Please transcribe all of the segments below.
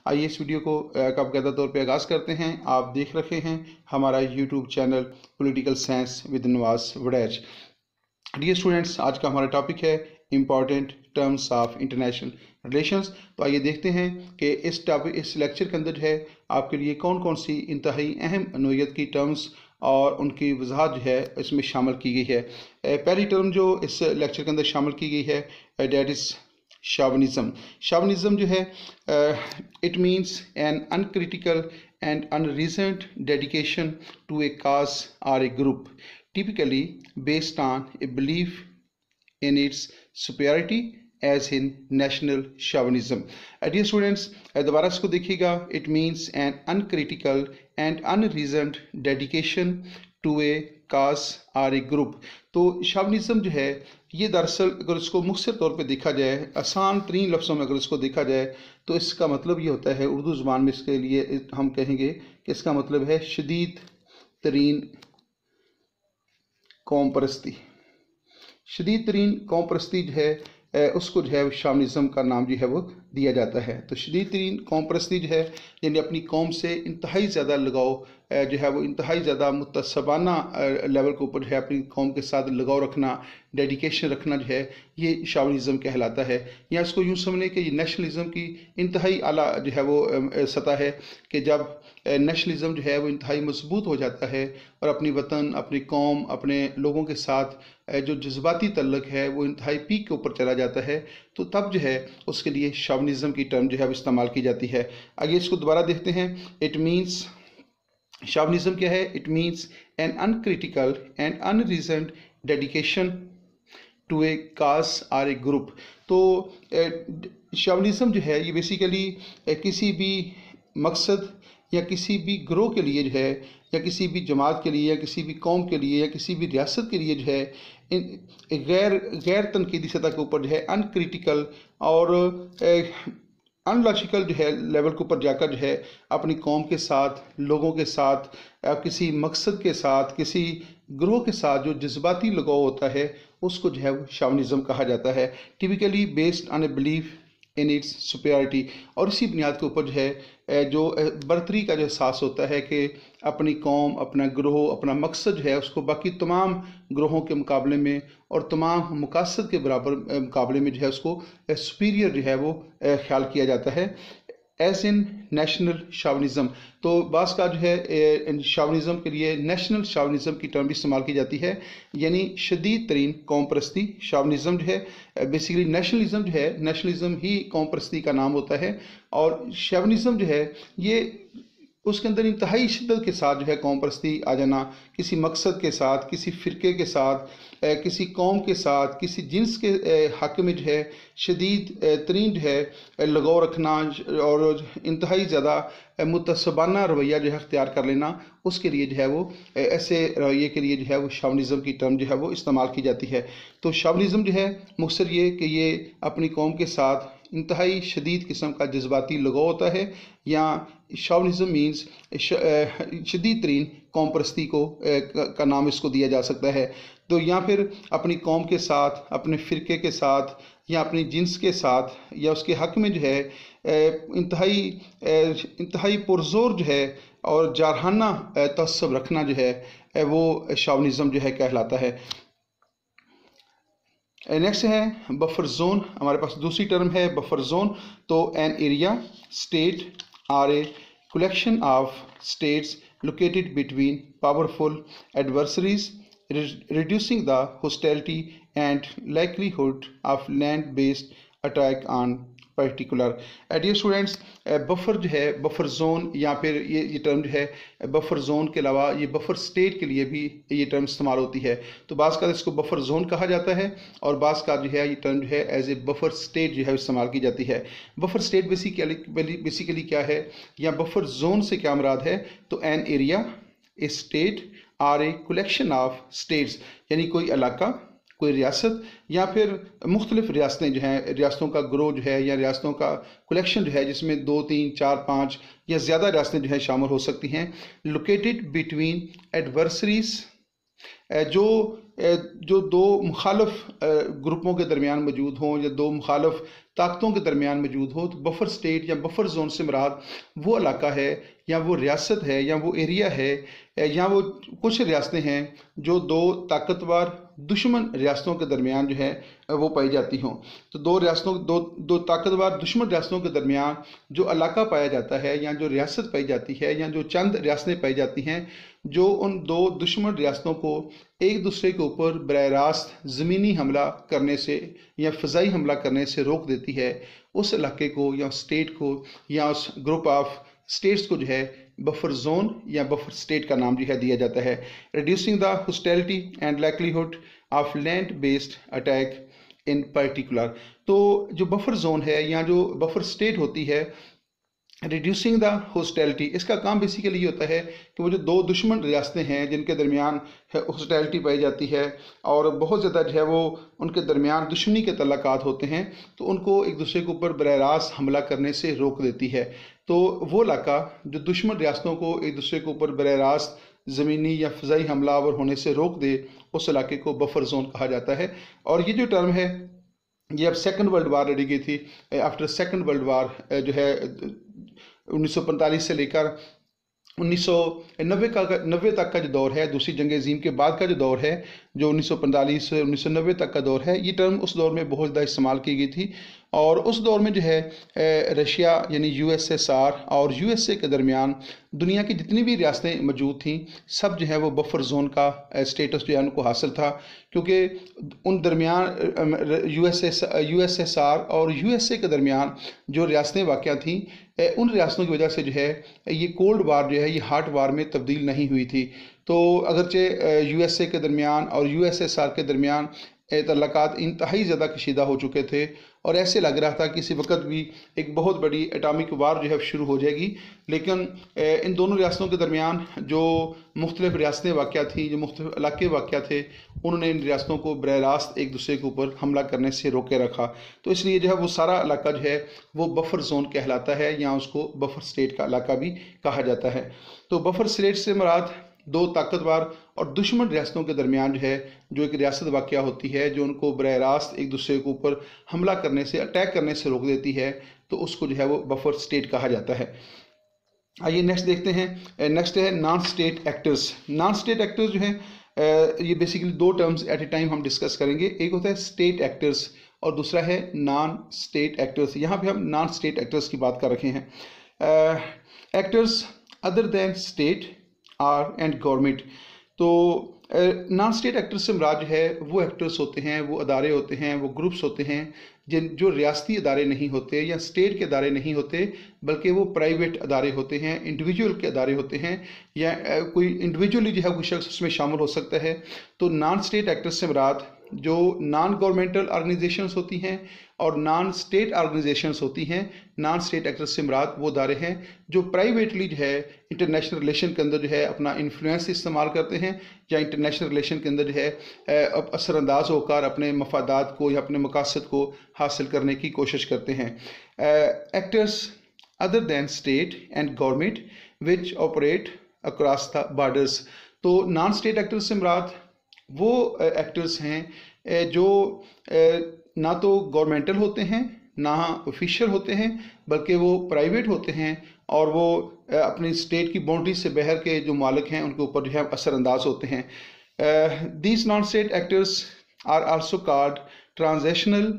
आइए इस वीडियो को कायदा तौर पे आगाज़ करते हैं। आप देख रहे हैं हमारा YouTube channel political science with Nawaz Waraich. Dear students, आज का हमारा टॉपिक है important terms of international relations. तो आइए देखते हैं कि इस लेक्चर के अंदर जो है आपके लिए कौन कौन सी इंतहाई अहम नोयत की टर्म्स और उनकी वजाहत जो है इसमें शामिल की गई है। पहली टर्म जो इस लेक्चर के अंदर शामिल की गई है डेट इज़ शॉविनिज़्म। शॉविनिज़्म जो है it means an uncritical and unreasoned dedication to a cause और a group typically based on a belief in its superiority as in national chauvinism. Dear students, दोबारा इसको देखिएगा। It means an uncritical and unreasoned dedication to a cause or a group. तो शॉविनिज़्म जो है ये दरअसल अगर इसको मुख्तसर तौर पे देखा जाए, आसान तरीन लफ्ज़ों में अगर इसको देखा जाए तो इसका मतलब ये होता है, उर्दू ज़ुबान में इसके लिए हम कहेंगे कि इसका मतलब है शदीद तरीन कौम परस्ती। शदीद तरीन कौम परस्ती जो है उसको जो है शॉविनिज़्म का नाम जो है वो दिया जाता है। तो शदीद तरीन कौम परस्ती जो है यानी अपनी कौम से इंतहाई ज़्यादा लगाव जो है वो इंतहाई ज़्यादा मुतसबाना लेवल के ऊपर जो है अपनी कौम के साथ लगाव रखना, डेडिकेशन रखना जो है ये शॉविनिज़्म कहलाता है। या इसको यूँ समझें कि ये नेशनलिज़म की इंतहाई आला जो है वो सतह है कि जब नेशनलिज़म जो है वो इंतहाई मजबूत हो जाता है और अपनी वतन, अपनी कौम, अपने लोगों के साथ जो जज्बाती तल्लुक़ है वो इंतहाई पीक के ऊपर चला जाता है, तो तब जो है उसके लिए शॉविनिज़्म की टर्म जो है वो इस्तेमाल की जाती है। आगे इसको दोबारा देखते हैं। इट मीन्स शॉविनिज़्म क्या है? It means an uncritical and unreasoned dedication to a cause और ए ग्रुप। तो शॉविनिज़्म जो है ये बेसिकली किसी भी मकसद या किसी भी ग्रोह के लिए जो है, या किसी भी जमात के लिए, या किसी भी कौम के लिए, या किसी भी रियासत के लिए जो है गैर तनकीदी सतह के ऊपर जो है अनक्रिटिकल और अनलॉजिकल जो है लेवल के ऊपर जाकर जो है अपनी कौम के साथ, लोगों के साथ, किसी मकसद के साथ, किसी ग्रोह के साथ जो जज्बाती लगाव होता है उसको जो है वो शॉविनिज़्म कहा जाता है। Typically based on a belief in its superiority. और इसी बुनियाद के ऊपर जो है जो बरतरी का जो एहसास होता है कि अपनी कौम, अपना ग्रोह, अपना मकसद जो है उसको बाकी तमाम ग्रोहों के मुकाबले में और तमाम मकासद के बराबर मुकाबले में जो है उसको सुपीरियर जो है वो ख्याल किया जाता है एज इन नेशनल शॉविनिज़्म। तो बास का जो है शॉविनिज़्म के लिए नेशनल शॉविनिज़्म की टर्म भी इस्तेमाल की जाती है, यानी शदीद तरीन कौम परस्ती। शॉविनिज़्म जो है बेसिकली नेशनलिज़्म जो है, नेशनलिज़्म ही कौम परस्ती का नाम होता है, और शॉविनिज़्म जो है ये उसके अंदर इंतहाई शिद्दत के साथ जो है कौम परस्ती आ जाना, किसी मकसद के साथ, किसी फ़िरके के साथ, किसी कौम के साथ, किसी जिन्स के हक़ में जो है शदीद तरीन जो है लगाव रखना और इंतहाई ज़्यादा मुतसबाना रवैया जो है अख्तियार कर लेना, उसके लिए जो है वो ऐसे रवैये के लिए जो है वो शॉविनिज़्म की टर्म जो है वो इस्तेमाल की जाती है। तो शॉविनिज़्म जो है मुख्तसर ये कि ये अपनी कौम के साथ इंतहाई शदीद किस्म का जज्बाती लगाव होता है, या शॉविनिज़्म मीन्स शदीद तरीन कौम परस्ती को का नाम इसको दिया जा सकता है। तो या फिर अपनी कौम के साथ, अपने फ़िरके के साथ, या अपनी जिन्स के साथ, या उसके हक़ में जो है इंतहाई पुरज़ोर जो है और जारहाना तअस्सुब रखना जो है वो शॉविनिज़्म जो है कहलाता है। नेक्स्ट है बफर जोन। हमारे पास दूसरी टर्म है बफर जोन। तो an area, state or a collection of states located between powerful adversaries reducing the hostility and likelihood of land-based attack on particular। Dear students, buffer जो है, buffer zone, या फिर ये term जो है buffer zone के अलावा ये बफर स्टेट के लिए भी ये टर्म इस्तेमाल होती है। तो बाज़ का इसको बफर जोन कहा जाता है, और बाज़ का जो है ये टर्म जो है एज ए बफर स्टेट जो है इस्तेमाल की जाती है। बफर स्टेट बेसिकली क्या है, या बफर जोन से क्या मुराद है? तो an area, a state or a collection of states, यानी कोई इलाका, कोई रियासत, या फिर मुख्तलिफ रियासतें जो हैं, रियासतों का ग्रोह जो है, या रियासतों का कलेक्शन जो है जिसमें 2, 3, 4, 5 या ज़्यादा रियासतें जो है शामिल हो सकती हैं। लोकेटेड बिटवीन एडवर्सरीज, जो दो मुखालफ ग्रुपों के दरमियान मौजूद हों, या दो मुखालफ ताकतों के दरमियान मौजूद हो। तो बफर स्टेट या बफर जोन से मुराद वो इलाका है या वो रियासत है या वो एरिया है या वो कुछ रियासतें हैं जो दो ताकतवर दुश्मन रियासतों के दरमियान जो है वो पाई जाती हों। तो दो ताकतवर दुश्मन रियासतों के दरमियान जो इलाका पाया जाता है या जो रियासत पाई जाती है या जो चंद रियासतें पाई जाती हैं जो उन दो दुश्मन रियासतों को एक दूसरे के ऊपर बराह रास्त ज़मीनी हमला करने से या फ़ज़ाई हमला करने से रोक देती है, उस इलाके को या स्टेट को या उस ग्रुप ऑफ स्टेट्स को जो है बफर जोन या बफर स्टेट का नाम जो है दिया जाता है। Reducing the hostility and likelihood of land based attack in particular. तो जो बफर जोन है या जो बफर स्टेट होती है, रिड्यूसिंग द हॉस्टिलिटी, इसका काम बेसिकली ये होता है कि वो जो दो दुश्मन रियासतें हैं जिनके दरमियान हॉस्टिलिटी पाई जाती है और बहुत ज़्यादा जो है वो उनके दरमियान दुश्मनी के तल्लुकात होते हैं, तो उनको एक दूसरे के ऊपर बराह रास्त हमला करने से रोक देती है। तो वो इलाका जो दुश्मन रियासतों को एक दूसरे के ऊपर बराह रास्त ज़मीनी या फ़ज़ाई हमलावर होने से रोक दे, उस इलाके को बफर जोन कहा जाता है। और ये जो टर्म है ये अब सेकंड वर्ल्ड वार लड़ी गई थी। आफ्टर सेकंड वर्ल्ड वार जो है 1945 से लेकर 1990 तक का जो दौर है, दूसरी जंग अज़ीम के बाद का जो दौर है, जो 1945 से 1990 तक का दौर है, ये टर्म उस दौर में बहुत ज़्यादा इस्तेमाल की गई थी। और उस दौर में जो है रशिया यानी USSR और USA के दरमियान दुनिया की जितनी भी रियासतें मौजूद थीं सब जो है वो बफर जोन का स्टेटस जो है उनको हासिल था, क्योंकि उन दरमियान USSR और USA के दरमियान जो रियासतें वाक़या थीं, उन रियासतों की वजह से जो है ये कोल्ड वार जो है ये हॉट वार में तब्दील नहीं हुई थी। तो अगरचे USA के दरमियान और USSR के दरमियान तल्लुकात इंतहाई ज़्यादा कशीदा हो चुके थे और ऐसे लग रहा था कि किसी वक्त भी एक बहुत बड़ी एटॉमिक वार जो है शुरू हो जाएगी। लेकिन इन दोनों रियासतों के दरमियान जो मुख्तलिफ रियासतें वाक़या थी, जो मुख्तलिफ इलाके वाक़या थे, उन्होंने इन रियासतों को बराह रास्त एक दूसरे के ऊपर हमला करने से रोके रखा। तो इसलिए जो है वो सारा इलाका जो है वो बफर जोन कहलाता है या उसको बफर स्टेट का इलाका भी कहा जाता है। तो बफर स्टेट से मुराद दो ताकतवर और दुश्मन रियासतों के दरमियान जो है जो एक रियासत वाक़या होती है जो उनको बराह रास्त एक दूसरे के ऊपर हमला करने से, अटैक करने से रोक देती है, तो उसको जो है वो बफर स्टेट कहा जाता है। आइए नेक्स्ट देखते हैं। नेक्स्ट है non state actors. Non state actors जो हैं ये बेसिकली दो टर्म्स एट ए टाइम हम डिस्कस करेंगे। एक होता है स्टेट एक्टर्स और दूसरा है नॉन स्टेट एक्टर्स। यहाँ पे हम नॉन स्टेट एक्टर्स की बात कर रखे हैं। Actors other than state or and government. तो नॉन स्टेट एक्टर्स से मुराद जो है वो एक्टर्स होते हैं, वो अदारे होते हैं, वो ग्रुप्स होते हैं जो रियासती अदारे नहीं होते या स्टेट के अदारे नहीं होते, बल्कि वो प्राइवेट अदारे होते हैं, इंडिविजुअल के अदारे होते हैं या कोई इंडिविजुअली जो है कोई शख्स उसमें शामिल हो सकता है। तो नॉन स्टेट एक्टर्स से मुराद जो नॉन गवर्नमेंटल ऑर्गेनाइजेशंस होती हैं और नॉन स्टेट ऑर्गेनाइजेशंस होती हैं। नॉन स्टेट एक्टर्स से मुराद वो अदारे हैं जो प्राइवेटली जो है इंटरनेशनल रिलेशन के अंदर जो है अपना इन्फ्लुएंस इस्तेमाल करते हैं या इंटरनेशनल रिलेशन के अंदर जो है असरअंदाज होकर अपने मफादात को या अपने मकासद को हासिल करने की कोशिश करते हैं। Actors other than state and government which operate across the borders. तो नॉन स्टेट एक्टर्स से मुराद वो एक्टर्स हैं जो ना तो गवर्नमेंटल होते हैं ना ऑफिशियल होते हैं, बल्कि वो प्राइवेट होते हैं और वो अपनी स्टेट की बाउंड्री से बाहर के जो मालिक हैं उनके ऊपर जो है असरअंदाज होते हैं। These non state actors are also called transitional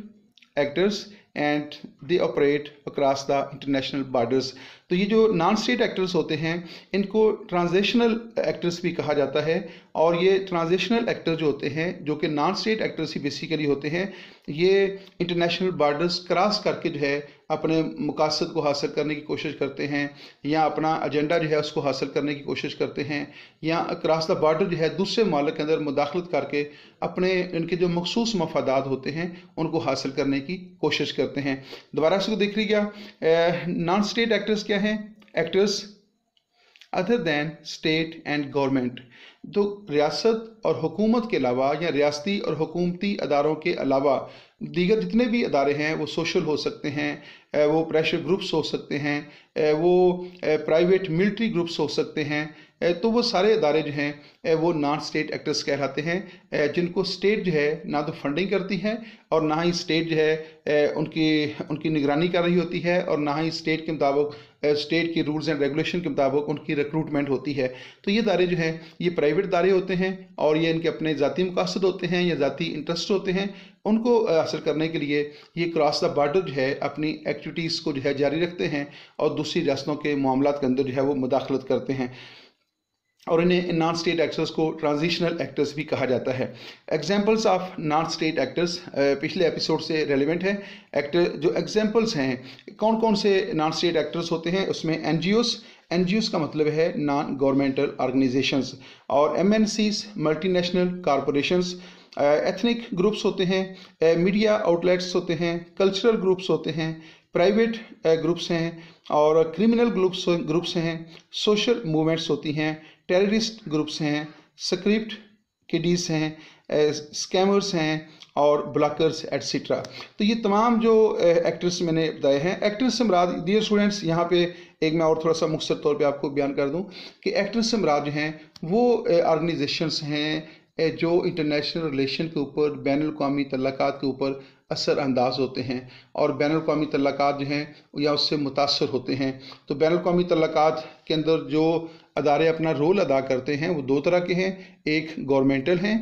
actors and they operate across the international borders. तो ये जो नॉन स्टेट एक्टर्स होते हैं इनको ट्रांजिशनल एक्टर्स भी कहा जाता है और ये ट्रांजिशनल एक्टर जो होते हैं जो कि नॉन स्टेट एक्टर्स ही बेसिकली होते हैं, ये इंटरनेशनल बॉर्डर्स क्रॉस करके जो है अपने मकासद को हासिल करने की कोशिश करते हैं या अपना एजेंडा जो है उसको हासिल करने की कोशिश करते हैं या क्रॉस द बॉर्डर जो है दूसरे मालिक के अंदर मुदाखलत करके अपने इनके जो मखसूस मफादात होते हैं उनको हासिल करने की कोशिश करते हैं। दोबारा इसको देख लीजिएगा। नॉन स्टेट एक्टर्स क्या हैं? Actors other than state and government तो रियासत और हुकूमत के अलावा या रियासती और हुकूमती अदारों के अलावा दीगर जितने भी अदारे हैं, वो सोशल हो सकते हैं, वो प्रेशर ग्रुप्स हो सकते हैं, वो प्राइवेट मिलिट्री ग्रुप्स हो सकते हैं, तो वो सारे अदारे जो हैं वो नॉन स्टेट एक्टर्स कहलाते हैं, जिनको स्टेट जो है ना तो फंडिंग करती है और ना ही स्टेट जो है उनकी उनकी निगरानी कर रही होती है, और ना ही स्टेट के मुताबिक स्टेट की रूल्स एंड रेगुलेशन के मुताबिक उनकी रिक्रूटमेंट होती है। तो ये इदारे जो हैं ये प्राइवेट इदारे होते हैं और ये इनके अपने ज़ाती मकासद होते हैं या ज़ाती इंटरेस्ट होते हैं। उनको हासिल करने के लिए ये क्रॉस द बॉर्डर जो है अपनी एक्टिविटीज़ को जो है जारी रखते हैं और दूसरी रियासतों के मामलात के अंदर जो है वो मुदाखलत करते हैं, और इन्हें नॉन स्टेट एक्टर्स को ट्रांजिशनल एक्टर्स भी कहा जाता है। Examples of non state actors पिछले एपिसोड से रेलिवेंट है। एक्टर जो एग्जांपल्स हैं कौन कौन से नॉन स्टेट एक्टर्स होते हैं, उसमें एनजीओस का मतलब है नॉन गवर्नमेंटल ऑर्गेनाइजेशंस, और MNCs multinational corporations, ethnic groups होते हैं, मीडिया आउटलेट्स होते हैं, कल्चरल ग्रुप्स होते हैं, प्राइवेट ग्रुप्स हैं, और क्रिमिनल ग्रुप्स हैं, सोशल मूवमेंट्स होती हैं, टेररिस्ट ग्रुप्स हैं, स्क्रिप्ट किडीज़ हैं, स्कैमर्स हैं और ब्लॉकर्स एट्सेट्रा। तो ये तमाम जो एक्टर्स मैंने बताए हैं, एक्टर्स से मुराद डियर स्टूडेंट्स, यहाँ पे एक मैं और थोड़ा सा मुख्तसर तौर पे आपको बयान कर दूं कि एक्टर्स से मुराद जो हैं वो ऑर्गेनाइजेशंस हैं जो इंटरनेशनल रिलेशन के ऊपर, बैन अल-अक़वामी तल्लुकात के ऊपर असर अंदाज होते हैं और बैन अल-अक़वामी तल्लुकात जो हैं या उससे मुतासर होते हैं। तो बैन अल-अक़वामी तल्लुकात के अंदर जो अदारे अपना रोल अदा करते हैं वो दो तरह के हैं, एक गवर्नमेंटल हैं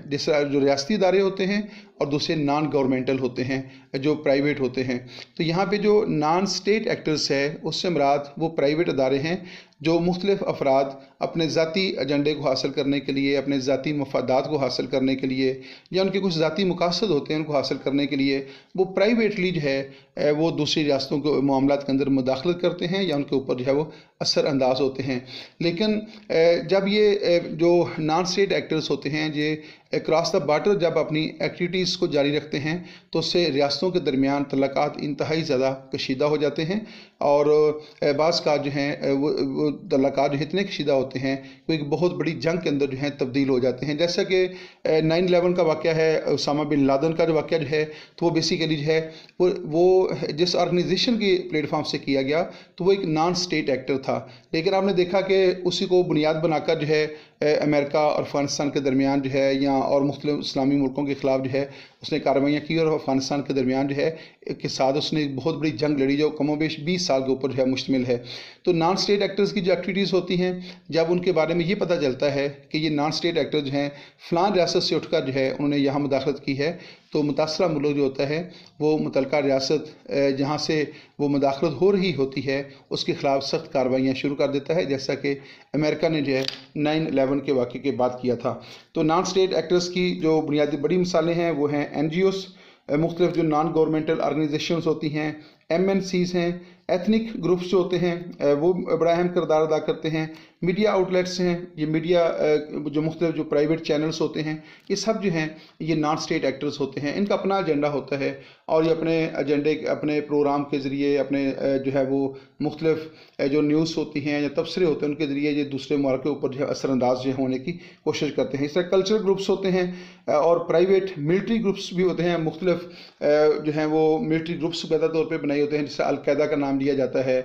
जिस जो रियासती इदारे होते हैं, और दूसरे नॉन गवर्नमेंटल होते हैं जो प्राइवेट होते हैं। तो यहाँ पे जो नॉन स्टेट एक्टर्स है उससे मुराद वो प्राइवेट अदारे हैं जो मुख्तलिफ अफराद अपने ज़ाती एजेंडे को हासिल करने के लिए, अपने ज़ाती मफादात को हासिल करने के लिए, या उनके कुछ ज़ाती मकासद होते हैं उनको हासिल करने के लिए वो प्राइवेटली जो है वो दूसरी रियासतों के मामलात के अंदर मुदाखलत करते हैं या उनके ऊपर जो है वो असर अंदाज होते हैं। लेकिन जब ये जो नॉन स्टेट एक्टर्स होते हैं ये क्रॉस द बॉर्डर जब अपनी एक्टिविटीज़ को जारी रखते हैं तो उससे रियासतों के दरमियान तल्लुकात इंतहाई ज़्यादा कशीदा हो जाते हैं, और बाज़ का जो हैं वो तल्लुकात जो इतने कशीदा होते हैं वो एक बहुत बड़ी जंग के अंदर जो है तब्दील हो जाते हैं। जैसा कि 9/11 का वाक़या है, उसामा बिन लादेन का जो वाक़या जो है, तो वो बेसिकली जो है वो जिस ऑर्गेनाइजेशन के प्लेटफॉर्म से किया गया तो वो एक नॉन स्टेट एक्टर था, लेकिन आपने देखा कि उसी को बुनियाद बनाकर जो है अमेरिका और अफ़गानिस्तान के दरमियान जो है या और मुख्तलिफ इस्लामी मुल्कों के ख़िलाफ़ जो है उसने कार्रवाइयाँ की, और अफ़गानिस्तान के दरमियान जो है के साथ उसने एक बहुत बड़ी जंग लड़ी जो कमोबेश 20 साल के ऊपर जो है मुश्तमिल है। तो नॉन स्टेट एक्टर्स की जो एक्टिविटीज़ होती हैं, जब उनके बारे में ये पता चलता है कि ये नॉन स्टेट एक्टर जो हैं फ़लाँ रियासत से उठकर जो है उन्होंने यहाँ मुदाखलत की है, तो मुतासरा मुल्क जो होता है वो मुतलका रियासत जहाँ से वो मुदाखलत हो रही होती है उसके ख़िलाफ़ सख्त कार्रवाइयाँ शुरू कर देता है, जैसा कि अमेरिका ने जो है 9/11 के वाक़े के बाद किया था। तो नॉन स्टेट एक्टर्स की जो बुनियादी बड़ी मिसालें हैं वो हैं एनजीओस, मुख्तलिफ जो नॉन गवर्नमेंटल ऑर्गेनाइजेशंस होती हैं, एमएनसीज हैं, एथनिक ग्रुप्स जो होते हैं वो बड़ा अहम किरदार अदा करते हैं, मीडिया आउटलेट्स हैं, ये मीडिया जो मुख्तलिफ जो प्राइवेट चैनल्स होते हैं ये सब जो हैं ये नॉन स्टेट एक्टर्स होते हैं। इनका अपना एजेंडा होता है और ये अपने एजेंडे अपने प्रोग्राम के ज़रिए अपने जो है वो मुख्तलिफ जो न्यूज़ होती हैं या तबसरे होते हैं उनके ज़रिए ये दूसरे मुल्क के ऊपर जो है असरअंदाज जो होने की कोशिश करते हैं। इस तरह कल्चरल ग्रुप्स होते हैं और प्राइवेट मिलिट्री ग्रुप्स भी होते हैं, मुख्तलिफ जो हैं वो मिलिट्री ग्रुप्स पैदा तौर पर बनाए होते हैं, जैसे अलकायदा का नाम लिया जाता है,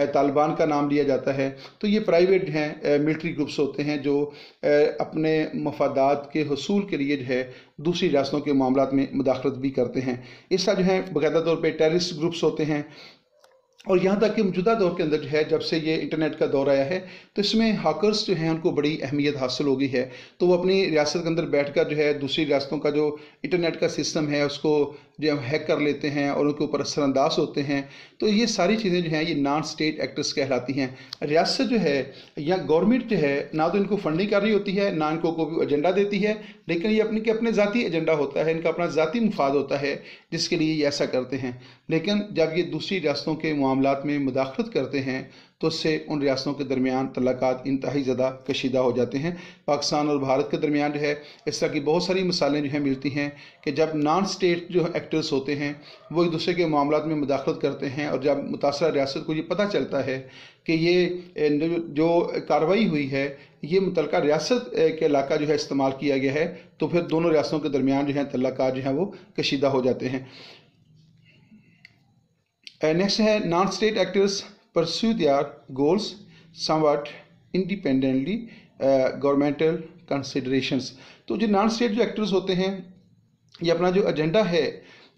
तालिबान का नाम लिया जाता है। तो ये प्राइवेट हैं मिलिट्री ग्रुप्स होते हैं जो अपने मफादात के हसूल के लिए जो है दूसरी रियासतों के मामलात में मुदाखलत भी करते हैं। इस तरह जो है बाकायदा तौर पे टेररिस्ट ग्रुप्स होते हैं। और यहाँ तक कि मौजूदा दौर के अंदर जो है जब से ये इंटरनेट का दौर आया है तो इसमें हैकर्स जो हैं उनको बड़ी अहमियत हासिल हो गई है, तो वो अपनी रियासत के अंदर बैठकर जो है दूसरी रियासतों का जो इंटरनेट का सिस्टम है उसको जो हैक कर लेते हैं और उनके ऊपर असरअंदाज होते हैं। तो ये सारी चीज़ें जो हैं ये नॉन स्टेट एक्टर्स कहलाती हैं। रियासत जो है या गवर्नमेंट जो है ना तो इनको फंडिंग कर रही होती है ना इनको कोई एजेंडा देती है, लेकिन ये अपने के अपने ज़ाती एजेंडा होता है, इनका अपना ज़ाती मुफाद होता है जिसके लिए ये ऐसा करते हैं। लेकिन जब ये दूसरी रियासतों के मामलात में मुदाखलत करते हैं तो उससे उन रियासतों के दरमियान तल्लुकात इंतहाई ज़्यादा कशीदा हो जाते हैं। पाकिस्तान और भारत के दरमियान जो है इस तरह की बहुत सारी मिसालें जो हैं मिलती हैं कि जब नॉन स्टेट जो एक्टर्स होते हैं वो एक दूसरे के मामलात में मुदाखलत करते हैं, और जब मुतासरा रियासत को ये पता चलता है कि ये जो कार्रवाई हुई है ये मुतलका रियासत के इलाका जो है इस्तेमाल किया गया है, तो फिर दोनों रियासतों के दरमियान जो है तल्लुकात जो हैं वो कशीदा हो जाते हैं। नेक्स्ट है non state actors pursue their goals somewhat independently governmental considerations. तो जो नॉन स्टेट जो एक्टर्स होते हैं ये अपना जो एजेंडा है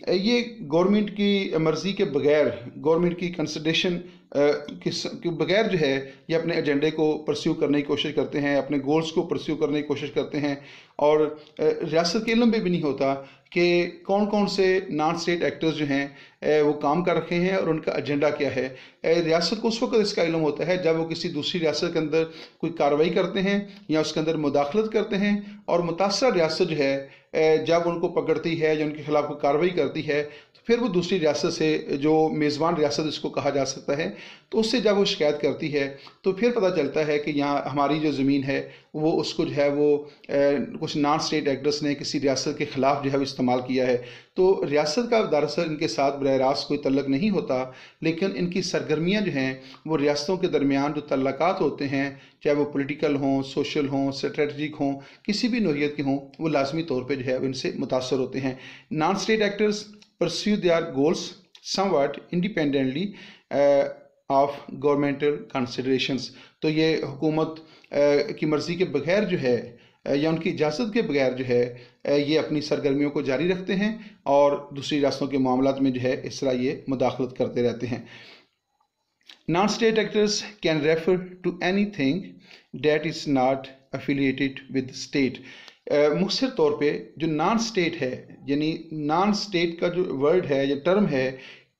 ये गवर्नमेंट की मर्ज़ी के बगैर, गवर्नमेंट की कंसिडरेशन के बगैर जो है ये अपने एजेंडे को परस्यू करने की कोशिश करते हैं, अपने गोल्स को परस्यू करने की कोशिश करते हैं। और रियासत के इल्म में भी नहीं होता कि कौन कौन से नॉन स्टेट एक्टर्स जो हैं वो काम कर रखे हैं और उनका एजेंडा क्या है। रियासत को उस वक्त इसका इल्म होता है जब वो किसी दूसरी रियासत के अंदर कोई कार्रवाई करते हैं या उसके अंदर मुदाखलत करते हैं, और मुतासरा रियासत जो है जब उनको पकड़ती है या उनके खिलाफ कोई कार्रवाई करती है तो फिर वो दूसरी रियासत से, जो मेज़बान रियासत इसको कहा जा सकता है, तो उससे जब वो शिकायत करती है तो फिर पता चलता है कि यहाँ हमारी जो ज़मीन है वो उसको जो है वो कुछ नॉन स्टेट एक्टर्स ने किसी रियासत के ख़िलाफ़ जो है वो इस्तेमाल किया है। तो रियासत का दरअसल इनके साथ बरह रास्त कोई तल्लक नहीं होता, लेकिन इनकी सरगर्मियाँ जो हैं वो रियासतों के दरमियान जो तल्लकात होते हैं, चाहे वो पॉलिटिकल हों, सोशल हों, स्ट्रेटजिक हों, किसी भी नौइयत के हों, वो लाजमी तौर पर जो है इनसे मुतासर होते हैं। Non state actors pursue their goals somewhat independently of governmental considerations. तो ये हुकूमत की मर्ज़ी के बगैर जो है या उनकी इजाज़त के बगैर जो है ये अपनी सरगर्मियों को जारी रखते हैं और दूसरी रियासतों के मामलात में जो है इस तरह ये मुदाखलत करते रहते हैं। Non state actors can refer to anything that is not affiliated with state. मुख्तसर तौर पे जो नॉन स्टेट है, यानी नॉन स्टेट का जो वर्ड है या टर्म है,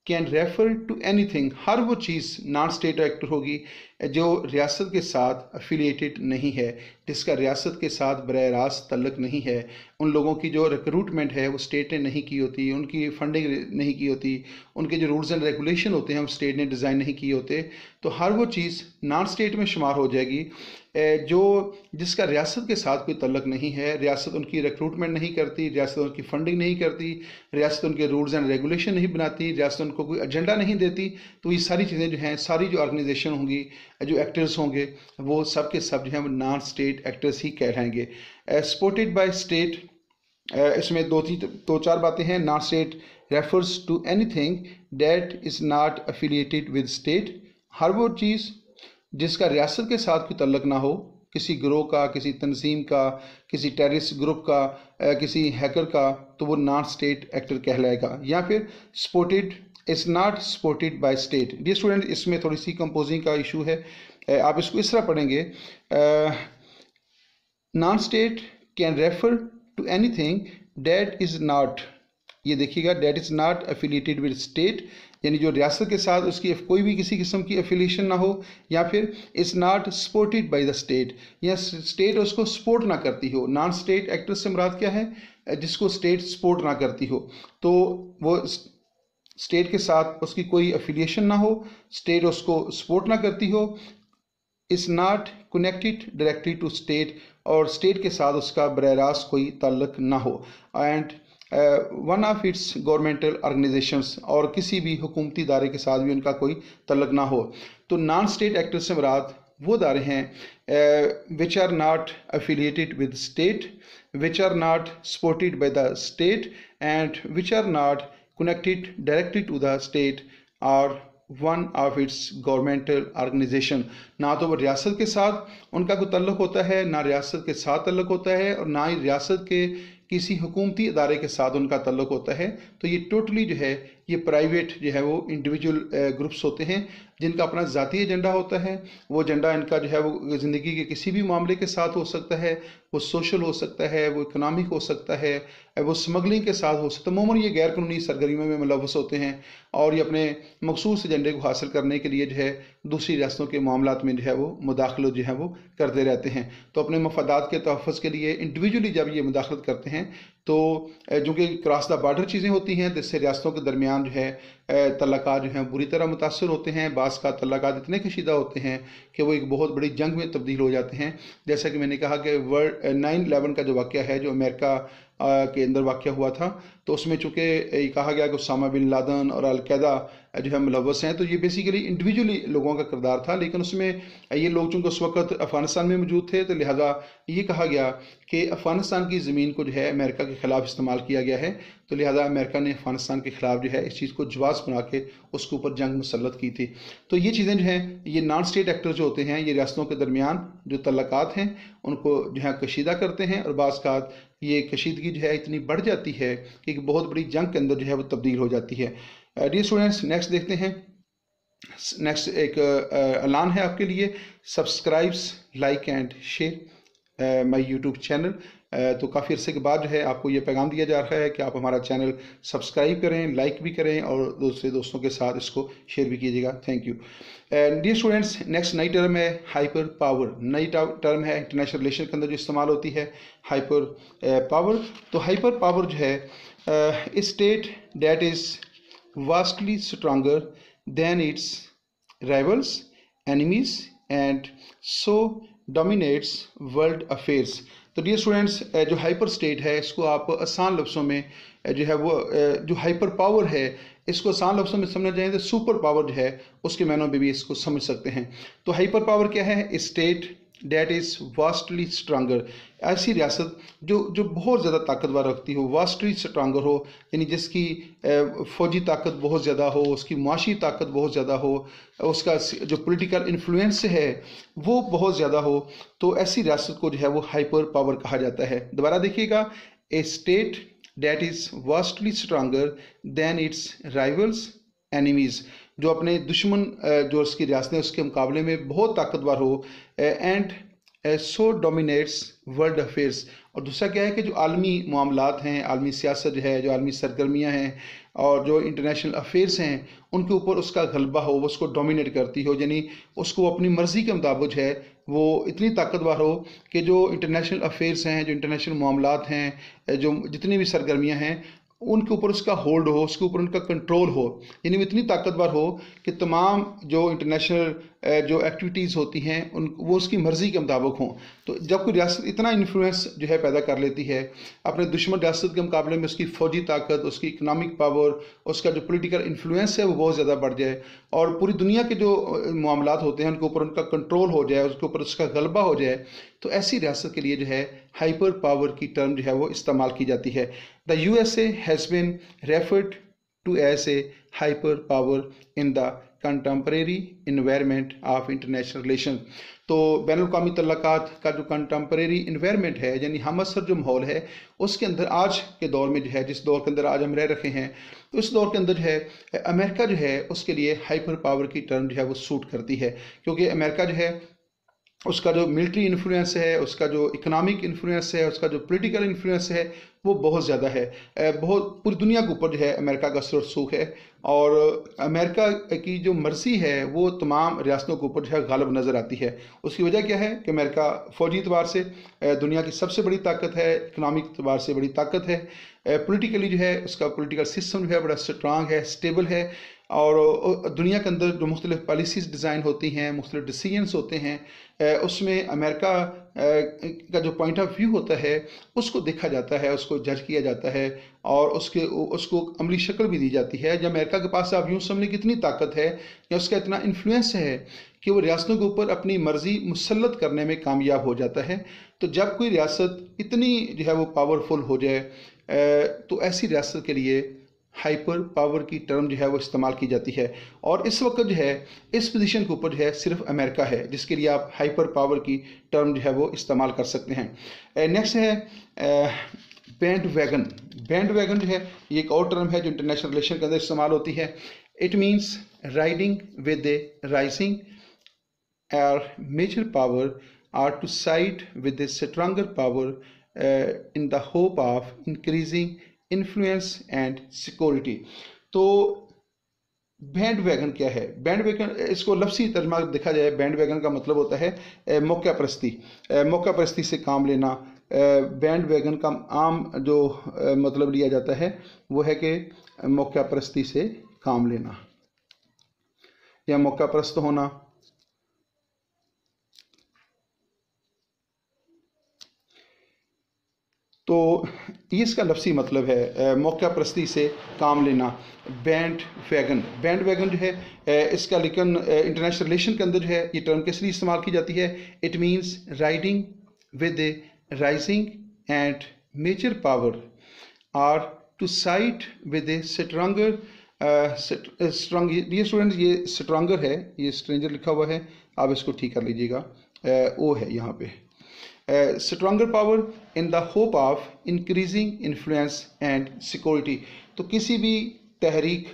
कैन रेफर टू एनीथिंग, हर वो चीज़ नॉन स्टेट एक्टर होगी जो रियासत के साथ एफिलिएटेड नहीं है, जिसका रियासत के साथ बरह रास्त तल्लक नहीं है। उन लोगों की जो रिक्रूटमेंट है वो स्टेट ने नहीं की होती, उनकी फंडिंग नहीं की होती, उनके जो रूल्स एंड रेगुलेशन होते हैं वो स्टेट ने डिज़ाइन नहीं किए होते, तो हर वो चीज़ नॉन स्टेट में शुमार हो जाएगी जो जिसका रियासत के साथ कोई तल्लक नहीं है। रियासत उनकी रिक्रूटमेंट नहीं करती, रियासत उनकी फंडिंग नहीं करती, रियासत उनके रूल्स एंड रेगुलेशन नहीं बनाती, रियासत उनको कोई एजेंडा नहीं देती। तो ये सारी चीज़ें जो हैं, सारी जो ऑर्गेनाइजेशन होंगी, जो एक्टर्स होंगे, वो सब के सब जो हैं वो नॉन स्टेट एक्टर्स ही कहलाएंगे। सपोर्टेड बाय स्टेट, इसमें दो चार बातें हैं। Non state refers to anything that is not affiliated with state, हर वो चीज़ जिसका रियासत के साथ कोई तल्लक ना हो, किसी ग्रोह का, किसी तंजीम का, किसी टेररिस्ट ग्रुप का, किसी हैकर का, तो वो नॉन स्टेट एक्टर कहलाएगा। या फिर supported is not supported by state. Dear student, इसमें थोड़ी सी कंपोजिंग का इशू है, आप इसको इस तरह पढ़ेंगे। Non state can refer to anything that is not, ये देखिएगा, that is not affiliated with state, यानी जो रियासत के साथ उसकी कोई भी किसी किस्म की एफिलिएशन ना हो, या फिर is not supported by the state, या स्टेट उसको सपोर्ट ना करती हो। नॉन स्टेट एक्टर से मुराद क्या है? जिसको स्टेट सपोर्ट ना करती हो, तो वो स्टेट के साथ उसकी कोई एफिलिएशन ना हो, स्टेट उसको सपोर्ट ना करती हो, is not connected directly to state, और स्टेट के साथ उसका बरह रास्त कोई ताल्लुक ना हो, and one of its governmental organizations, और किसी भी हुकूमती इदारे के साथ भी उनका कोई तल्लुक ना हो। तो नॉन स्टेट एक्टर से मुराद वो इदारे हैं which are not affiliated with state, which are not supported by the state, and which are not connected directly to the state, और one of its governmental organization. ना तो वो रियासत के साथ उनका कोई तल्लुक होता है, ना रियासत के साथ तल्लुक होता है, और ना ही रियासत के किसी हुकूमती अदारे के साथ उनका तल्लुक होता है। तो ये टोटली जो है ये प्राइवेट जो है वो इंडिविजुअल ग्रुप्स होते हैं जिनका अपना ज़ाती एजेंडा होता है। वो एजेंडा इनका जो है वो ज़िंदगी के किसी भी मामले के साथ हो सकता है, वो सोशल हो सकता है, वो इकनॉमिक हो सकता है, वो स्मगलिंग के साथ हो सकता है। अमूमन ये गैर कानूनी सरगर्मियों में मुलव्वस होते हैं और ये अपने मखसूस एजेंडे को हासिल करने के लिए जो है दूसरी रियासतों के मामलात में जो है वो मुदाखलत जो है वो करते रहते हैं। तो अपने मफादात के तहफ़्फ़ुज़ के लिए इंडिविजुअली जब ये मुदाखलत करते हैं तो जो कि क्रॉस द बॉर्डर चीज़ें होती हैं, जिससे रियासतों के दरमियान जो है तल्लुकात जो हैं बुरी तरह मुतासर होते हैं। बाज़ का तल्लुकात इतने कशीदा होते हैं कि वो एक बहुत बड़ी जंग में तब्दील हो जाते हैं। जैसा कि मैंने कहा कि वर्ल्ड 9/11 का जो वाक़या है, जो अमेरिका के अंदर वाक़या हुआ था, तो उसमें चूँकि कहा गया कि उसामा बिन लादेन और अलकायदा जो है मुलव्वस हैं, तो ये बेसिकली इंडिविजुअली लोगों का किरदार था। लेकिन उसमें ये लोग चूँकि उस वक्त अफ़गानिस्तान में मौजूद थे, तो लिहाजा ये कहा गया कि अफ़गानिस्तान की ज़मीन को जो है अमेरिका के ख़िलाफ़ इस्तेमाल किया गया है। तो लिहाजा अमेरिका ने अफ़गानिस्तान के ख़िलाफ़ जो है इस चीज़ को जवाज़ बना के उसके ऊपर जंग मुसल्लत की थी। तो ये चीज़ें जो हैं, ये नॉन स्टेट एक्टर जो होते हैं, ये रियासतों के दरमियान जो तल्लुकात हैं उनको जो है कशीदा करते हैं, और बाज़ औक़ात ये कशीदगी जो है इतनी बढ़ जाती है कि एक बहुत बड़ी जंग के अंदर जो है वो तब्दील हो जाती है। डियर स्टूडेंट्स, नेक्स्ट देखते हैं। नेक्स्ट एक ऐलान है आपके लिए, subscribes, like and share my YouTube channel. तो काफ़ी अर्से के बाद जो है आपको ये पैगाम दिया जा रहा है कि आप हमारा चैनल सब्सक्राइब करें, लाइक भी करें और दूसरे दोस्तों के साथ इसको शेयर भी कीजिएगा। Thank you. Dear students, next नई टर्म है हाइपर पावर। नई टर्म है, इंटरनेशनल रिलेशन के अंदर जो इस्तेमाल होती है, हाइपर पावर। तो हाइपर पावर जो है state that is vastly stronger than its rivals, enemies and so dominates world affairs. तो डियर स्टूडेंट्स, जो हाइपर स्टेट है इसको आप आसान लफ्ज़ों में जो है वो जो हाइपर पावर है इसको आसान लफ्ज़ों में समझना चाहिए तो सुपर पावर जो है उसके मायनों में भी इसको समझ सकते हैं। तो हाइपर पावर क्या है? State that is vastly stronger. ऐसी रियासत जो बहुत ज़्यादा ताकतवर रखती हो, वास्टली स्ट्रांगर हो, यानी जिसकी फ़ौजी ताकत बहुत ज़्यादा हो, उसकी माशी ताकत बहुत ज़्यादा हो, उसका जो पॉलिटिकल इन्फ्लुएंस है वो बहुत ज़्यादा हो, तो ऐसी रियासत को जो है वो हाइपर पावर कहा जाता है। दोबारा देखिएगा, a state that is vastly stronger than its rivals, enemies, जो अपने दुश्मन जो उसकी रियासतें उसके मुकाबले में बहुत ताकतवर हो, and so dominates world affairs. और दूसरा क्या है कि जो आलमी मामलात हैं, आलमी सियासत है, जो आलमी सरगर्मियाँ हैं और जो इंटरनेशनल अफेयर्स हैं उनके ऊपर उसका गलबा हो, वो उसको डोमिनेट करती हो, यानी उसको अपनी मर्ज़ी के मुताबिक है वो इतनी ताकतवर हो कि जो इंटरनेशनल अफेयर्स हैं, जो इंटरनेशनल मामलात हैं, जो जितनी भी सरगर्मियाँ हैं उनके ऊपर उसका होल्ड हो, उसके ऊपर उनका कंट्रोल हो, यानी वो इतनी ताकतवर हो कि तमाम जो इंटरनेशनल जो एक्टिविटीज़ होती हैं उन वो उसकी मर्ज़ी के मुताबिक हों। तो जब कोई रियासत इतना इन्फ्लुएंस जो है पैदा कर लेती है अपने दुश्मन रियासत के मुकाबले में, उसकी फ़ौजी ताकत, उसकी इकनॉमिक पावर, उसका जो पॉलिटिकल इन्फ्लुएंस है वो बहुत ज़्यादा बढ़ जाए और पूरी दुनिया के जो मामलात होते हैं उनके ऊपर उनका कंट्रोल हो जाए, उसके ऊपर उसका गलबा हो जाए, तो ऐसी रियासत के लिए जो है हाइपर पावर की टर्म जो है वो इस्तेमाल की जाती है। The USA has been referred to as a hyper power in the contemporary environment of international relation. तो बैनुल-अक़वामी तल्लुकात का जो कंटेम्परेरी इन्वायरमेंट है, यानी हमअसर जो माहौल है, उसके अंदर आज के दौर में जो है, जिस दौर के अंदर आज हम रह रखे हैं, तो इस दौर के अंदर जो है अमेरिका जो है उसके लिए हाइपर पावर की टर्म जो है वो सूट करती है, क्योंकि अमेरिका जो है उसका जो मिलिट्री इन्फ्लुएंस है, उसका जो इकोनॉमिक इन्फ्लुएंस है, उसका जो पॉलिटिकल इन्फ्लुएंस है वो बहुत ज़्यादा है। बहुत पूरी दुनिया के ऊपर जो है अमेरिका का असर रसूख है और अमेरिका की जो मर्ज़ी है वो तमाम रियासतों के ऊपर जो है गालिब नज़र आती है। उसकी वजह क्या है कि अमेरिका फ़ौजी एतबार से दुनिया की सबसे बड़ी ताकत है, इकनॉमिक एतबार से बड़ी ताकत है, पॉलिटिकली जो है उसका पॉलिटिकल सिस्टम जो है बड़ा स्ट्रांग है, स्टेबल है और दुनिया के अंदर जो मुख्तलिफ पॉलिसीज़ डिज़ाइन होती हैं, मुख्तलिफ डिसीजंस होते हैं, उसमें अमेरिका का जो पॉइंट ऑफ व्यू होता है उसको देखा जाता है, उसको जज किया जाता है और उसको अमली शक्ल भी दी जाती है। जब अमेरिका के पास आप यूँ समझने की इतनी ताकत है या उसका इतना इन्फ्लुएंस है कि वो रियासतों के ऊपर अपनी मर्ज़ी मुसल्लत करने में कामयाब हो जाता है। तो जब कोई रियासत इतनी जो है वो पावरफुल हो जाए तो ऐसी रियासत के लिए हाइपर पावर की टर्म जो है वो इस्तेमाल की जाती है और इस वक्त जो है इस पोजीशन के ऊपर जो है सिर्फ अमेरिका है जिसके लिए आप हाइपर पावर की टर्म जो है वो इस्तेमाल कर सकते हैं। नेक्स्ट है बैंड वैगन। बैंड वैगन जो है ये एक और टर्म है जो इंटरनेशनल रिलेशन के अंदर इस्तेमाल होती है। It means riding with a rising और major power are to side with a stronger power in the hope of increasing influence and security. तो बैंड वैगन क्या है? बैंड वैगन, इसको लफ्सी तर्जुमा देखा जाए, बैंड वैगन का मतलब होता है मौका परस्ती। मौका परस्ती से काम लेना, बैंड वैगन का आम जो मतलब लिया जाता है वो है कि मौका परस्ती से काम लेना या मौका परस्त होना। तो ये इसका लफ्सी मतलब है मौका परस्ती से काम लेना। बैंड वैगन जो है इसका लेकिन इंटरनेशनल रिलेशन के अंदर जो है ये टर्म किस लिए इस्तेमाल की जाती है। It means riding with a rising and major power are to side with a stronger strong. ये स्टूडेंट ये स्ट्रॉन्गर है, ये स्ट्रेंजर लिखा हुआ है, आप इसको ठीक कर लीजिएगा, ओ है यहाँ पे। Stronger power in the hope of increasing influence and security. तो किसी भी तहरीक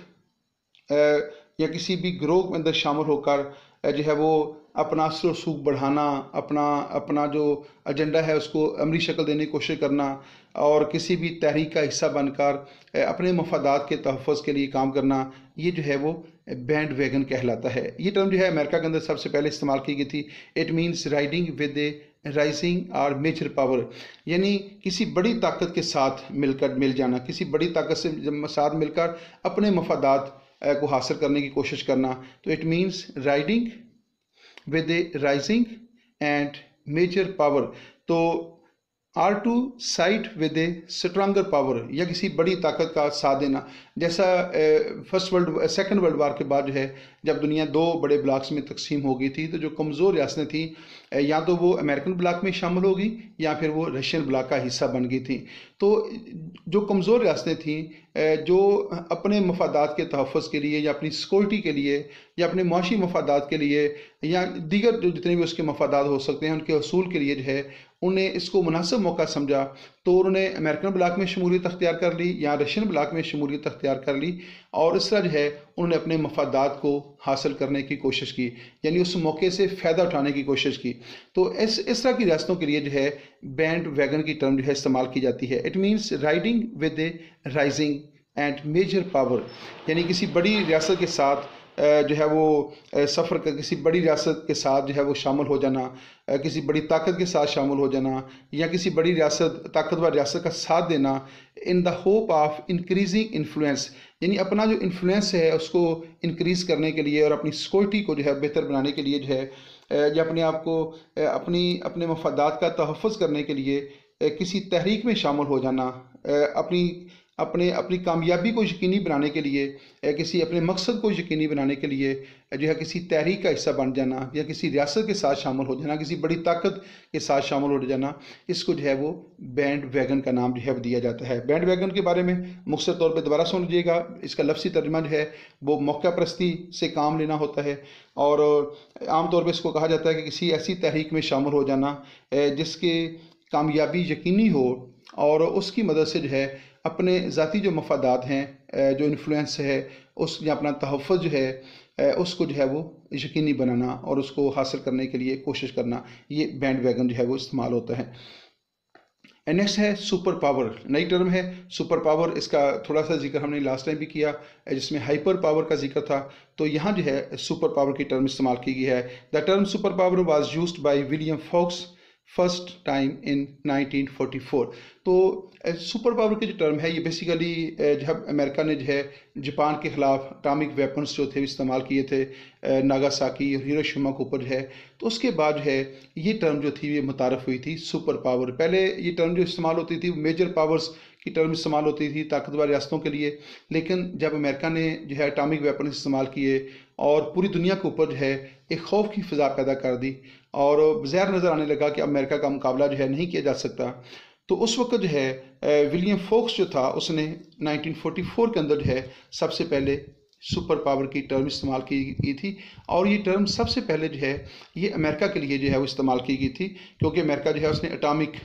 या किसी भी ग्रोह में अंदर शामिल होकर जो है वो अपना असर रसूख बढ़ाना, अपना जो एजेंडा है उसको अमली शक्ल देने की कोशिश करना और किसी भी तहरीक का हिस्सा बनकर अपने मफादात के तहफ़्फ़ुज़ के लिए काम करना, ये जो है वो बैंड वैगन कहलाता है। ये टर्म जो है अमेरिका के अंदर सबसे पहले इस्तेमाल की गई थी। It means riding with a rising और मेजर पावर, यानी किसी बड़ी ताकत के साथ मिल जाना, किसी बड़ी ताकत से साथ मिलकर अपने मफादात को हासिल करने की कोशिश करना। तो it means riding with a rising and major power. तो or to side with a stronger power, या किसी बड़ी ताकत का साथ देना। जैसा सेकंड वर्ल्ड वार के बाद जो है जब दुनिया दो बड़े ब्लॉक्स में तकसीम हो गई थी, तो जो कमज़ोर रियासतें थी या तो वो अमेरिकन ब्लॉक में शामिल हो गई या फिर वो रशियन ब्लॉक का हिस्सा बन गई थी। तो जो कमज़ोर रियासतें थीं जो अपने मफादात के तहफ़्फ़ुज़ के लिए या अपनी सिक्योरिटी के लिए या अपने मुआशी मफादात के लिए या दीगर जो जितने भी उसके मफादात हो सकते हैं उनके असूल के लिए जो है उन्हें इसको मुनासिब मौका समझा, तो उन्होंने अमेरिकन ब्लॉक में शमूलियत अख्तियार कर ली या रशियन ब्लॉक में शमूलियत अख्तियार कर ली और इस तरह जो है उन्होंने अपने मफादात को हासिल करने की कोशिश की, यानी उस मौके से फ़ायदा उठाने की कोशिश की। तो इस तरह की रियासतों के लिए जो है बैंड वैगन की टर्म जो है इस्तेमाल की जाती है। It means riding with a rising and major power, यानी किसी बड़ी रियासत के साथ जो है वो सफ़र कर किसी बड़ी रियासत के साथ जो है वो शामिल हो जाना, किसी बड़ी ताकत के साथ शामिल हो जाना या किसी बड़ी ताकतवर रियासत का साथ देना इन the hope of increasing influence, यानी अपना जो इन्फ्लुएंस है उसको इंक्रीज़ करने के लिए और अपनी सिक्योरिटी को जो है बेहतर बनाने के लिए जो है या अपने आप को अपने मफादात का तहफ़्फ़ुज़ करने के लिए किसी तहरीक में शामिल हो जाना, अपनी कामयाबी को यकीनी बनाने के लिए किसी अपने मकसद को यकीनी बनाने के लिए जो है किसी तहरीक का हिस्सा बन जाना या किसी रियासत के साथ शामिल हो जाना, किसी बड़ी ताकत के साथ शामिल हो जाना, इसको जो है वो बैंड वैगन का नाम जो है दिया जाता है। बैंड वैगन के बारे में मुख्तसर तौर पे दोबारा सुन लीजिएगा। इसका लफ्सी तर्जुमा जो है वो मौका परस्ती से काम लेना होता है और आमतौर पर इसको कहा जाता है कि किसी ऐसी तहरीक में शामिल हो जाना जिसकी कामयाबी यकीनी हो और उसकी मदद से जो है अपने ज़ाती जो मफादात हैं जो इन्फ्लुएंस है उस या अपना तहफ़्फ़ुज़ जो है उसको जो है वो यकीनी बनाना और उसको हासिल करने के लिए कोशिश करना, ये बैंड वैगन जो है वो इस्तेमाल होता है। नेक्स्ट है सुपर पावर, नई टर्म है सुपर पावर। इसका थोड़ा सा जिक्र हमने लास्ट टाइम भी किया जिसमें हाइपर पावर का जिक्र था, तो यहाँ जो है सुपर पावर की टर्म इस्तेमाल की गई है। The term super power was used by William Fox first time in 1944। तो सुपर पावर की जो टर्म है ये बेसिकली जब अमेरिका ने जो है जापान के ख़िलाफ़ एटॉमिक वेपन्स जो थे इस्तेमाल किए थे नागासाकी और हिरोशिमा के ऊपर जो है, तो उसके बाद जो है ये टर्म जो थी ये मुतारफ़ हुई थी सुपर पावर। पहले ये टर्म जो इस्तेमाल होती थी मेजर पावर्स की टर्म इस्तेमाल होती थी ताकतवर रियासतों के लिए, लेकिन जब अमेरिका ने जो है एटॉमिक वेपन इस्तेमाल किए और पूरी दुनिया के ऊपर जो है एक खौफ की फ़िज़ा पैदा कर दी और ज़ाहिर नज़र आने लगा कि अमेरिका का मुकाबला जो है नहीं किया जा सकता, तो उस वक्त जो है विलियम फोक्स जो था उसने 1944 के अंदर जो है सबसे पहले सुपर पावर की टर्म इस्तेमाल की गई थी और ये टर्म सबसे पहले जो है ये अमेरिका के लिए जो है वो इस्तेमाल की गई थी क्योंकि अमेरिका जो है उसने एटॉमिक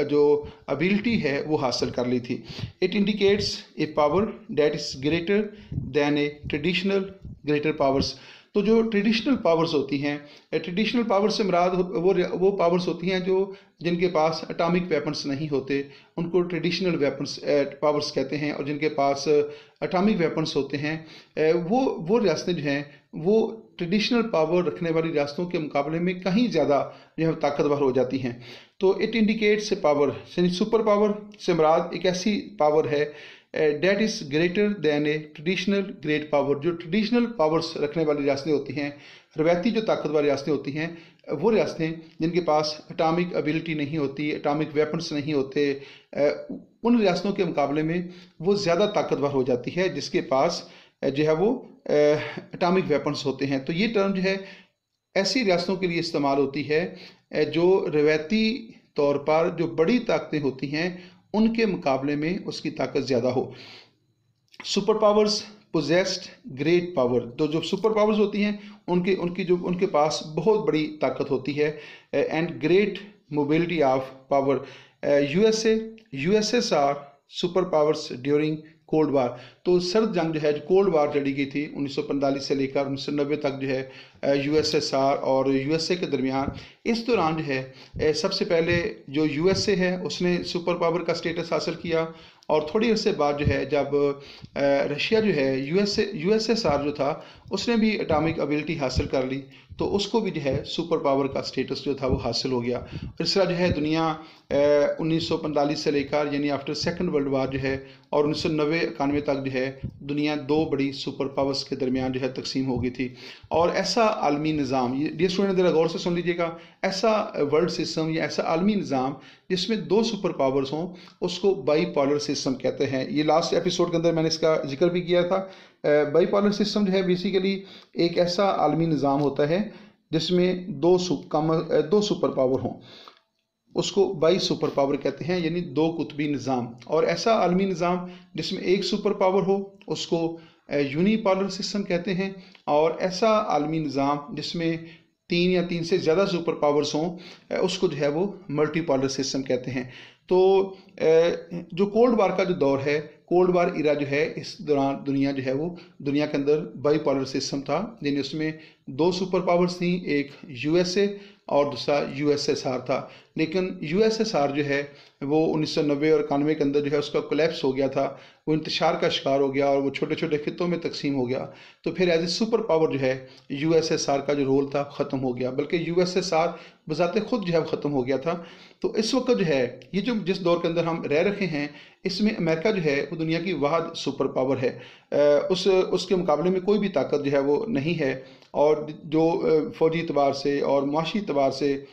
जो एबिलिटी है वो हासिल कर ली थी। It indicates a power that is greater than A traditional greater powers. तो जो ट्रेडिशनल पावर्स होती हैं, ट्रेडिशनल पावर्स से मुराद वो पावर्स होती हैं जो जिनके पास एटॉमिक वेपन्स नहीं होते, उनको ट्रेडिशनल वेपन्स पावर्स कहते हैं, और जिनके पास एटॉमिक वेपन्स होते हैं वो रियासतें जो हैं वो ट्रेडिशनल पावर रखने वाली रियासतों के मुकाबले में कहीं ज़्यादा जो है ताकतवर हो जाती हैं। तो it indicates a power, super power से मुराद एक ऐसी पावर है that is greater than A traditional great power. जो ट्रेडिशनल पावर्स रखने वाली रियासतें होती हैं, रवायती जो ताकतवर रियासतें होती हैं, वो रियासतें जिनके पास एटॉमिक एबिलिटी नहीं होती, एटॉमिक वेपन्स नहीं होते, उन रियासतों के मुकाबले में वो ज़्यादा ताकतवर हो जाती है जिसके पास जो है वो एटॉमिक वेपन्स होते हैं। तो ये टर्म जो है ऐसी रियासतों के लिए इस्तेमाल होती है जो रवायती तौर पर जो बड़ी ताकतें होती हैं उनके मुकाबले में उसकी ताकत ज़्यादा हो। Super powers possessed great power, तो जो सुपर पावर्स होती हैं उनके पास बहुत बड़ी ताकत होती है and great mobility of power. USSR super powers during cold war. तो सर्द जंग जो है, जो कोल्ड वार लड़ी गई थी 1945 से लेकर 1990 तक जो है यूएसएसआर और यूएसए के दरमियान, इस दौरान जो है सबसे पहले जो यूएसए है उसने सुपर पावर का स्टेटस हासिल किया और थोड़ी अरसे बाद जो है जब रशिया जो है यूएसएसआर जो था उसने भी एटॉमिक एबिलिटी हासिल कर ली तो उसको भी जो है सुपर पावर का स्टेटस जो था वो हासिल हो गया। इस तरह जो है दुनिया 1945 से लेकर यानी आफ्टर सेकंड वर्ल्ड वार जो है और 1990-91 तक जो है दुनिया दो बड़ी सुपर पावर्स के दरमियान जो है तकसीम हो गई थी। और ऐसा आलमी निज़ाम, ये स्टूडेंट ज़रा गौर से सुन लीजिएगा, ऐसा वर्ल्ड सिस्टम या ऐसा आलमी निज़ाम जिसमें दो सुपर पावर्स हों उसको बाईपोलर सिस्टम कहते हैं। ये लास्ट एपिसोड के अंदर मैंने इसका जिक्र भी किया था। बाईपोलर सिस्टम जो है बेसिकली एक ऐसा आलमी निज़ाम होता है जिसमें दो सुपर पावर हों, उसको बाई सुपर पावर कहते हैं, यानी दो कुतबी निज़ाम। और ऐसा आलमी निज़ाम जिसमें एक सुपर पावर हो उसको यूनिपोलर सिस्टम कहते हैं, और ऐसा आलमी निज़ाम जिसमें तीन या तीन से ज़्यादा सुपर पावर्स हों उसको जो है वो मल्टीपोलर सिस्टम कहते हैं। तो जो कोल्ड वार का जो दौर है, कोल्ड वार इरा जो है, इस दौरान दुनिया जो है वो दुनिया के अंदर बाईपोलर सिस्टम था, यानी उसमें दो सुपर पावर्स थी, एक यूएसए और दूसरा यूएसएसआर था। लेकिन यूएसएसआर जो है वो 1990 और 91 के अंदर जो है उसका कोलैप्स हो गया था, वो इंतशार का शिकार हो गया और वो छोटे छोटे खितों में तकसीम हो गया। तो फिर एज ए सुपर पावर जो है यूएसएसआर का जो रोल था ख़त्म हो गया, बल्कि यूएसएसआर बजाते खुद जो है ख़त्म हो गया था। तो इस वक्त जो है ये जो जिस दौर के अंदर हम रह रहे हैं इसमें अमेरिका जो है वो दुनिया की वाहिद सुपर पावर है। उसके मुकाबले में कोई भी ताकत जो है वो नहीं है, और जो फ़ौजी एतबार से और माशी एतबार से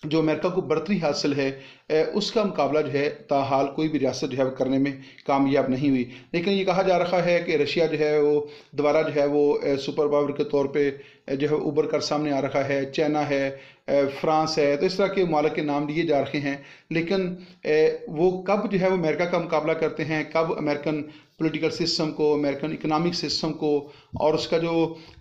जो अमेरिका को बढ़तरी हासिल है उसका मुकाबला जो है ताहाल कोई भी रियासत जो है करने में कामयाब नहीं हुई। लेकिन ये कहा जा रहा है कि रशिया जो है वो दोबारा जो है वो सुपर पावर के तौर पे जो है उभर कर सामने आ रहा है, चाइना है, फ्रांस है, तो इस तरह के मालिक के नाम लिए जा रहे हैं। लेकिन वो कब जो है वो अमेरिका का मुकाबला करते हैं, कब अमेरिकन पॉलिटिकल सिस्टम को, अमेरिकन इकोनॉमिक सिस्टम को और उसका जो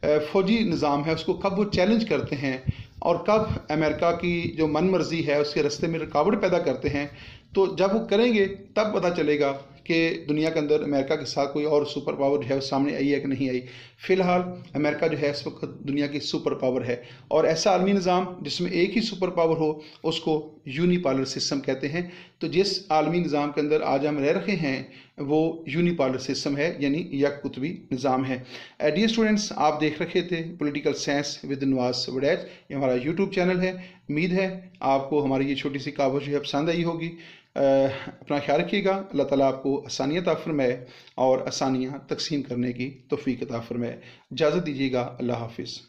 फ़ौजी निज़ाम है उसको कब वो चैलेंज करते हैं और कब अमेरिका की जो मन मर्जी है उसके रास्ते में रुकावट पैदा करते हैं, तो जब वो करेंगे तब पता चलेगा कि दुनिया के अंदर अमेरिका के साथ कोई और सुपर पावर जो है सामने आई है कि नहीं आई। फ़िलहाल अमेरिका जो है इस वक्त दुनिया की सुपर पावर है, और ऐसा आलमी निज़ाम जिसमें एक ही सुपर पावर हो उसको यूनिपोलर सिस्टम कहते हैं। तो जिस आलमी निज़ाम के अंदर आज हम रह रहे हैं वो यूनिपोलर सिस्टम है, यानी यक कुतबी निज़ाम है। डियर स्टूडेंट्स, आप देख रहे थे political science with Nawaz Waraich, ये हमारा यूट्यूब चैनल है। उम्मीद है आपको हमारी ये छोटी सी कावज़ जो है पसंद आई होगी। अपना ख्याल रखिएगा। अल्लाह ताला आपको आसानियत अता फरमाए और आसानियाँ तकसीम करने की तौफीक अता फरमाए। इजाज़त दीजिएगा। अल्लाह हाफिज़।